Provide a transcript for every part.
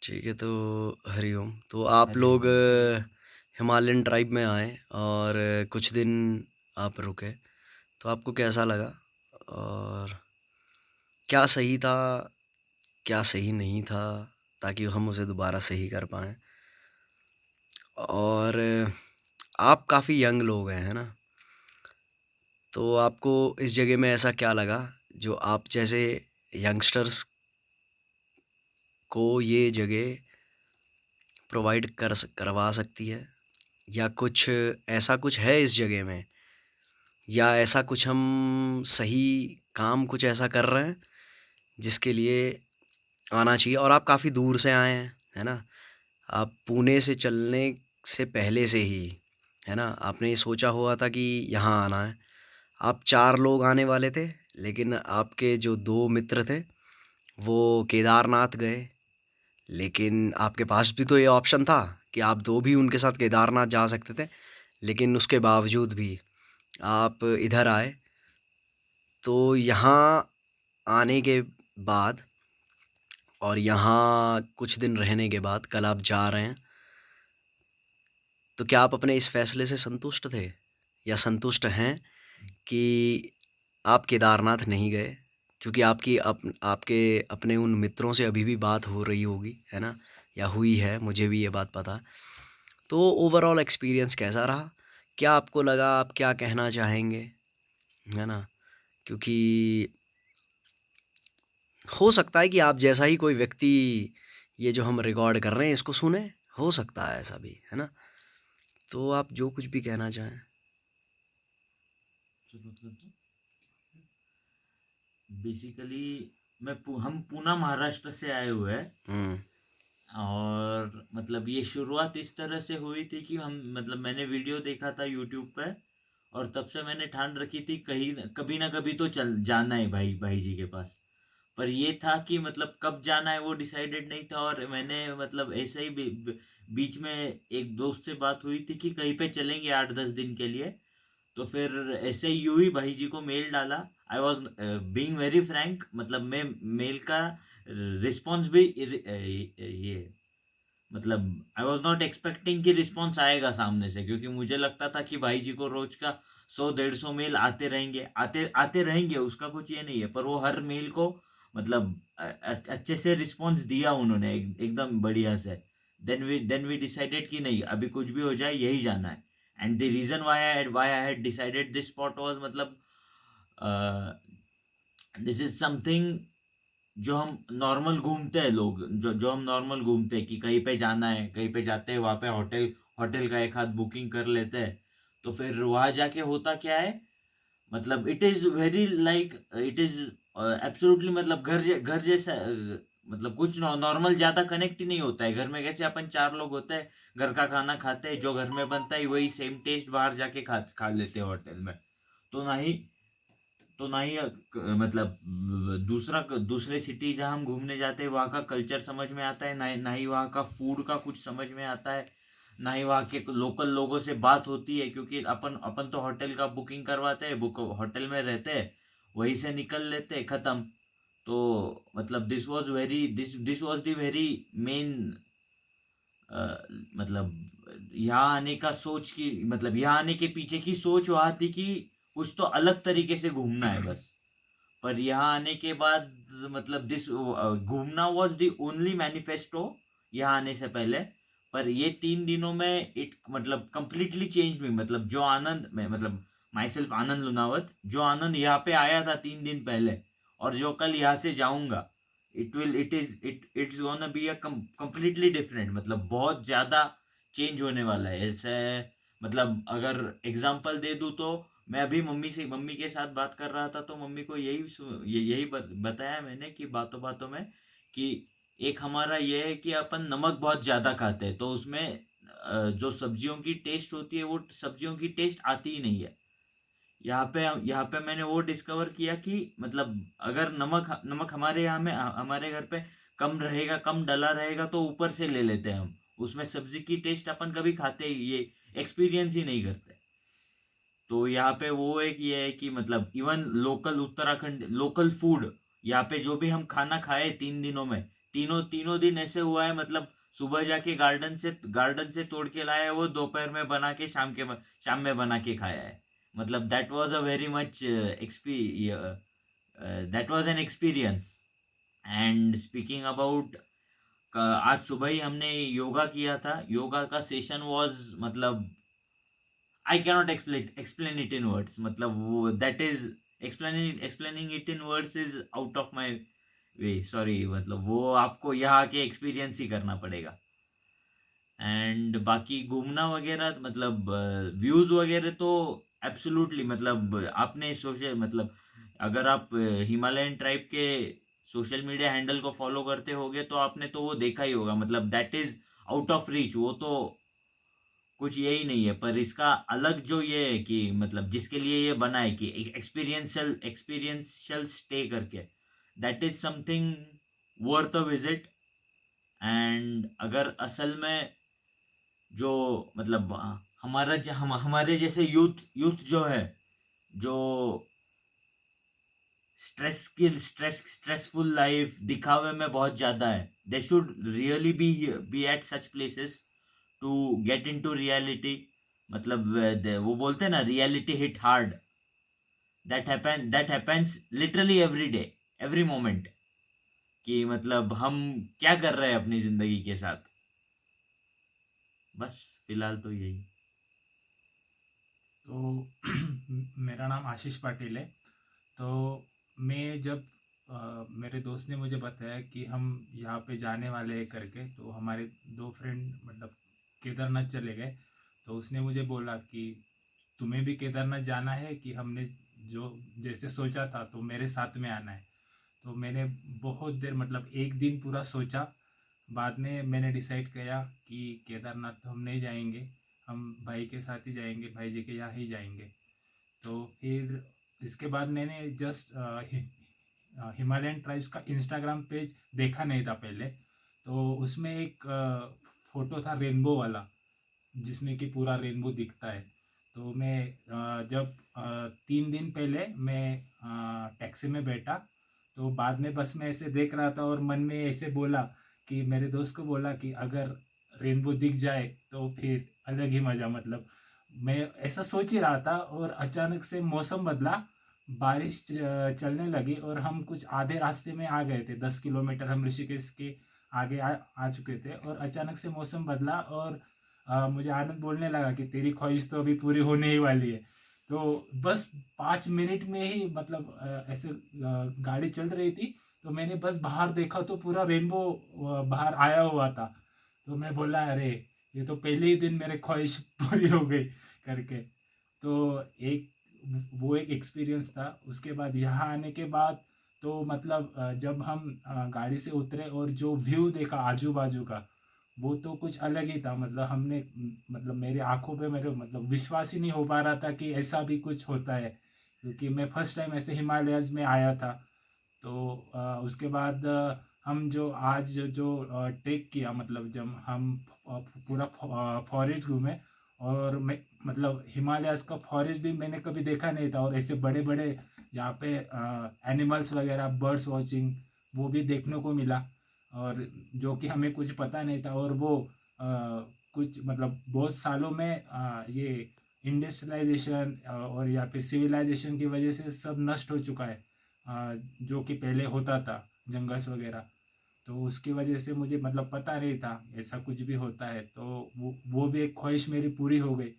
ठीक है, तो हरिओम। तो आप लोग हरिओम। हिमालयन ट्राइब में आए और कुछ दिन आप रुके, तो आपको कैसा लगा? और क्या सही था, क्या सही नहीं था, ताकि हम उसे दोबारा सही कर पाएँ? और आप काफ़ी यंग लोग हैं, है ना? तो आपको इस जगह में ऐसा क्या लगा, जो आप जैसे यंगस्टर्स को ये जगह प्रोवाइड करवा सकती है? या कुछ ऐसा कुछ है इस जगह में, या ऐसा कुछ हम सही काम कुछ ऐसा कर रहे हैं जिसके लिए आना चाहिए? और आप काफ़ी दूर से आए हैं, है ना? आप पुणे से चलने से पहले से ही, है ना, आपने ये सोचा हुआ था कि यहाँ आना है। आप 4 लोग आने वाले थे, लेकिन आपके जो 2 मित्र थे वो केदारनाथ गए। लेकिन आपके पास भी तो ये ऑप्शन था कि आप 2 भी उनके साथ केदारनाथ जा सकते थे, लेकिन उसके बावजूद भी आप इधर आए। तो यहाँ आने के बाद और यहाँ कुछ दिन रहने के बाद कल आप जा रहे हैं, तो क्या आप अपने इस फैसले से संतुष्ट थे, या संतुष्ट हैं कि आप केदारनाथ नहीं गए? क्योंकि आपके अपने उन मित्रों से अभी भी बात हो रही होगी, है ना? या हुई है, मुझे भी ये बात पता है। तो ओवरऑल एक्सपीरियंस कैसा रहा? क्या आपको लगा, आप क्या कहना चाहेंगे, है ना? क्योंकि हो सकता है कि आप जैसा ही कोई व्यक्ति ये जो हम रिकॉर्ड कर रहे हैं इसको सुने, हो सकता है ऐसा भी, है ना? तो आप जो कुछ भी कहना चाहें। बेसिकली हम पूना महाराष्ट्र से आए हुए हैं। हुँ, और मतलब ये शुरुआत इस तरह से हुई थी कि हम मतलब मैंने वीडियो देखा था यूट्यूब पे। और तब से मैंने ठान रखी थी कहीं कभी ना कभी तो चल जाना है भाई भाई जी के पास। पर ये था कि मतलब कब जाना है वो डिसाइडेड नहीं था। और मैंने मतलब ऐसे ही बीच में एक दोस्त से बात हुई थी कि कहीं पे चलेंगे 8-10 दिन के लिए। तो फिर ऐसे ही यूं ही भाई जी को मेल डाला। I was being very Frank, मतलब मैं मेल का रिस्पॉन्स भी ये मतलब आई वॉज नॉट एक्सपेक्टिंग कि रिस्पॉन्स आएगा सामने से, क्योंकि मुझे लगता था कि भाई जी को रोज का 100-150 मेल आते रहेंगे, आते आते रहेंगे, उसका कुछ ये नहीं है। पर वो हर मेल को मतलब अच्छे से रिस्पॉन्स दिया उन्होंने, एकदम बढ़िया से। देन वी डिसाइडेड कि नहीं, अभी कुछ भी हो जाए यही जाना है। And the reason why I had decided this spot was मतलब दिस इज समथिंग जो हम नॉर्मल घूमते हैं लोग, जो जो हम नॉर्मल घूमते हैं कि कहीं पे जाना है, कहीं पे जाते हैं, वहाँ पे होटल होटल का एक हाथ बुकिंग कर लेते हैं। तो फिर वहाँ जाके होता क्या है, मतलब it is very like it is absolutely मतलब घर जैसा मतलब कुछ नॉर्मल ज्यादा कनेक्ट ही नहीं होता है। घर में कैसे अपन 4 लोग होते हैं, घर का खाना खाते हैं, जो घर में बनता है वही सेम टेस्ट बाहर जाके खा लेते हैं होटल में। तो ना ही ना ही मतलब दूसरे सिटी जहाँ हम घूमने जाते हैं वहाँ का कल्चर समझ में आता है, ना ही वहाँ का फूड का कुछ समझ में आता है, ना ही वहाँ के लोकल लोगों से बात होती है। क्योंकि अपन अपन तो होटल का बुकिंग करवाते हैं, बुक होटल में रहते हैं, वहीं से निकल लेते हैं, खत्म। तो मतलब this was the very main मतलब यहाँ आने का सोच की मतलब यहाँ आने के पीछे की सोच वहाँ थी कि कुछ तो अलग तरीके से घूमना है बस। पर यहाँ आने के बाद मतलब दिस घूमना वाज द ओनली मैनिफेस्टो यहाँ आने से पहले। पर ये 3 दिनों में इट मतलब कंप्लीटली चेंज मी, मतलब जो आनंद में मतलब माई सेल्फ आनंद लुनावत, जो आनंद यहाँ पे आया था 3 दिन पहले और जो कल यहाँ से जाऊंगा, it's gonna be a completely different, मतलब बहुत ज्यादा चेंज होने वाला है ऐसे। मतलब अगर एग्जांपल दे दूं तो मैं अभी मम्मी के साथ बात कर रहा था, तो मम्मी को यही बताया मैंने कि बातों बातों में कि एक हमारा ये है कि अपन नमक बहुत ज्यादा खाते हैं, तो उसमें जो सब्जियों की टेस्ट होती है वो सब्जियों की टेस्ट आती ही नहीं है। यहाँ पे मैंने वो डिस्कवर किया कि मतलब अगर नमक नमक हमारे यहाँ में हमारे घर पे कम रहेगा, कम डला रहेगा, तो ऊपर से ले लेते हैं हम। उसमें सब्जी की टेस्ट अपन कभी खाते ही ये एक्सपीरियंस ही नहीं करते। तो यहाँ पे वो एक ये है कि मतलब even local Uttarakhand local food, यहाँ पे जो भी हम खाना खाए 3 दिनों में, तीनों तीनों दिन ऐसे हुआ है, मतलब सुबह जाके गार्डन से तोड़ के लाया है वो, दोपहर में बना के शाम में बना के खाया है। मतलब that was a very much that was an experience. And speaking about, आज सुबह ही हमने योगा किया था। योगा का सेशन वाज, मतलब I cannot explain it in words. मतलब वो that is explaining it in words is out of my way, sorry. मतलब वो आपको यहाँ के एक्सपीरियंस ही करना पड़ेगा। एंड बाकी घूमना वगैरह, मतलब व्यूज वगैरह तो एब्सोल्युटली, मतलब आपने सोशल, मतलब अगर आप हिमालयन ट्राइब के सोशल मीडिया हैंडल को फॉलो करते होगे तो आपने तो वो देखा ही होगा। मतलब that is out of reach, वो तो कुछ यही नहीं है। पर इसका अलग जो ये है कि मतलब जिसके लिए ये बना है कि एक्सपीरियंशियल स्टे करके, that is something worth a visit. And अगर असल में जो, मतलब हमारे जैसे यूथ जो है, जो स्ट्रेसफुल लाइफ दिखावे में बहुत ज्यादा है, they should really be at such places to get into reality. मतलब वो बोलते हैं ना, reality hit hard. That happens literally every day, every moment, कि मतलब हम क्या कर रहे हैं अपनी जिंदगी के साथ। बस फिलहाल तो यही। तो मेरा नाम आशीष पाटिल है। तो मैं जब मेरे दोस्त ने मुझे बताया कि हम यहाँ पे जाने वाले हैं करके, तो हमारे दो फ्रेंड मतलब केदारनाथ चले गए। तो उसने मुझे बोला कि तुम्हें भी केदारनाथ जाना है कि हमने जो जैसे सोचा था तो मेरे साथ में आना है। तो मैंने बहुत देर मतलब एक दिन पूरा सोचा। बाद में मैंने डिसाइड किया कि केदारनाथ तो हम नहीं जाएंगे, हम भाई के साथ ही जाएंगे, भाई जी के यहाँ ही जाएंगे। तो फिर इसके बाद मैंने जस्ट हिमालयन ट्राइब्स का इंस्टाग्राम पेज देखा नहीं था पहले। तो उसमें एक फ़ोटो था रेनबो वाला, जिसमें कि पूरा रेनबो दिखता है। तो मैं जब 3 दिन पहले मैं टैक्सी में बैठा, तो बाद में बस में ऐसे देख रहा था और मन में ऐसे बोला कि मेरे दोस्त को बोला कि अगर रेनबो दिख जाए तो फिर अलग ही मज़ा। मतलब मैं ऐसा सोच ही रहा था और अचानक से मौसम बदला, बारिश चलने लगी और हम कुछ आधे रास्ते में आ गए थे। 10 किलोमीटर हम ऋषिकेश के आगे आ चुके थे और अचानक से मौसम बदला और मुझे आनंद बोलने लगा कि तेरी ख्वाहिश तो अभी पूरी होने ही वाली है। तो बस 5 मिनट में ही मतलब ऐसे गाड़ी चल रही थी, तो मैंने बस बाहर देखा तो पूरा रेनबो बाहर आया हुआ था। तो मैं बोला अरे ये तो पहले ही दिन मेरे ख्वाहिश पूरी हो गई करके। तो एक वो एक एक्सपीरियंस था। उसके बाद यहाँ आने के बाद तो मतलब जब हम गाड़ी से उतरे और जो व्यू देखा आजू बाजू का, वो तो कुछ अलग ही था। मतलब हमने मतलब मेरी आंखों पे मेरे मतलब विश्वास ही नहीं हो पा रहा था कि ऐसा भी कुछ होता है, क्योंकि मैं फर्स्ट टाइम ऐसे हिमालयस में आया था। तो उसके बाद हम जो आज जो ट्रेक किया, मतलब जब हम पूरा फॉरेस्ट घूमे, और मैं मतलब हिमालयस का फॉरेस्ट भी मैंने कभी देखा नहीं था। और ऐसे बड़े बड़े यहाँ पे एनिमल्स वगैरह, बर्ड्स वॉचिंग, वो भी देखने को मिला, और जो कि हमें कुछ पता नहीं था। और वो कुछ मतलब बहुत सालों में ये इंडस्ट्रियलाइजेशन और या फिर सिविलाइजेशन की वजह से सब नष्ट हो चुका है, जो कि पहले होता था जंगल्स वगैरह। तो उसकी वजह से मुझे मतलब पता नहीं था ऐसा कुछ भी होता है। तो वो भी एक ख्वाहिश मेरी पूरी हो गई।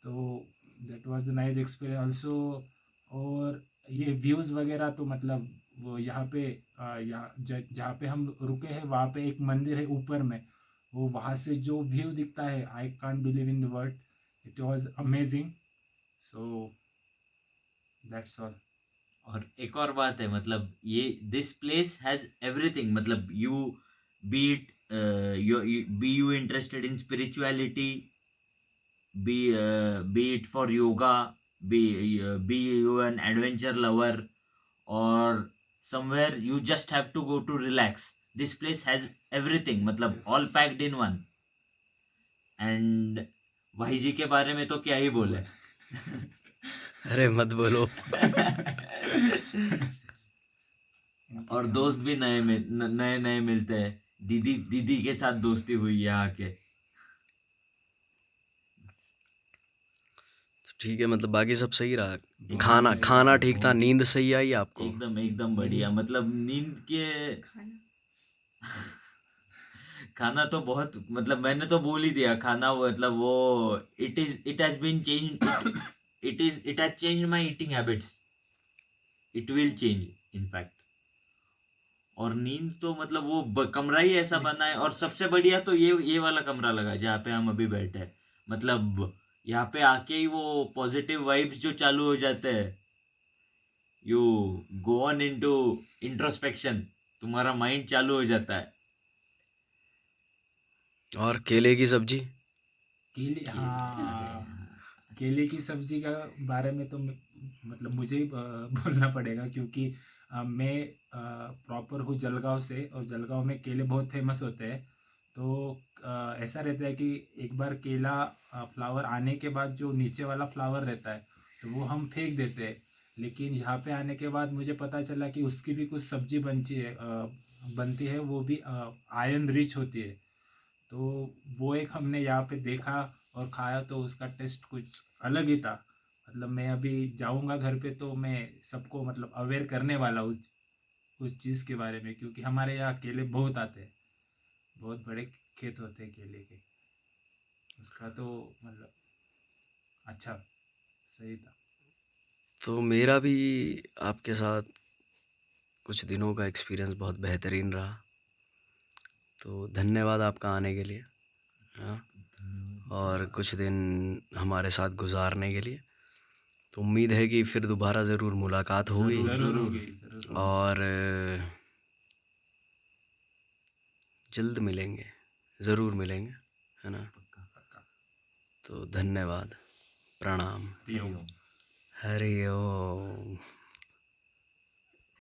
तो that was the nice experience also. और ये व्यूज़ वगैरह तो मतलब वो यहाँ पे जहाँ पे हम रुके हैं वहाँ पे एक मंदिर है ऊपर में, वो वहाँ से जो व्यू दिखता है, I can't believe in the word, it was amazing. So that's all. और एक और बात है, मतलब ये दिस प्लेस हैज एवरीथिंग। मतलब you beat be you interested in spirituality, be it for yoga, be you an adventure lover, or somewhere you just have to go to relax. This place has everything, मतलब all Yes. packed in one. And भाई जी के बारे में तो क्या ही बोले। अरे मत बोलो। क्योंकि और दोस्त भी नए नए मिलते हैं। दीदी दीदी के साथ दोस्ती हुई है आके। तो ठीक है, मतलब बाकी सब सही रहा। एकदम खाना सही खाना रहा, ठीक था, बहुत नींद सही आई आपको? एकदम एकदम बढ़िया। मतलब नींद के खाना तो बहुत, मतलब मैंने तो बोल ही दिया खाना, वो मतलब वो it has been change, it has change my eating habits, it will change in fact. और नींद तो मतलब वो कमरा ही ऐसा बना है। और सबसे बढ़िया तो ये वाला कमरा लगा जहाँ पे हम अभी बैठे हैं। मतलब यहाँ पे आके ही वो पॉजिटिव वाइब्स जो चालू हो जाते हैं, you go on into introspection, तुम्हारा माइंड चालू हो जाता है। और केले की सब्जी? केले, हाँ, केले की सब्जी का बारे में तो मतलब मुझे ही बोलना पड़ेगा, क्योंकि मैं प्रॉपर हूँ जलगांव से, और जलगांव में केले बहुत फेमस होते हैं। तो ऐसा रहता है कि एक बार केला फ्लावर आने के बाद जो नीचे वाला फ्लावर रहता है तो वो हम फेंक देते हैं। लेकिन यहाँ पे आने के बाद मुझे पता चला कि उसकी भी कुछ सब्जी बनती है, वो भी आयरन रिच होती है। तो वो एक हमने यहाँ पे देखा और खाया, तो उसका टेस्ट कुछ अलग ही था। मतलब मैं अभी जाऊँगा घर पे तो मैं सबको मतलब अवेयर करने वाला हूँ उस चीज़ के बारे में, क्योंकि हमारे यहाँ केले बहुत आते हैं, बहुत बड़े खेत होते हैं केले के। उसका तो मतलब अच्छा, सही था। तो मेरा भी आपके साथ कुछ दिनों का एक्सपीरियंस बहुत बेहतरीन रहा। तो धन्यवाद आपका आने के लिए, हाँ, और कुछ दिन हमारे साथ गुजारने के लिए। तो उम्मीद है कि फिर दोबारा ज़रूर मुलाकात होगी। ज़रूर होगी, ज़रूर होगी। और जल्द मिलेंगे, ज़रूर मिलेंगे, है ना? पक्का। तो धन्यवाद, प्रणाम, हरिओम। हरि ओम।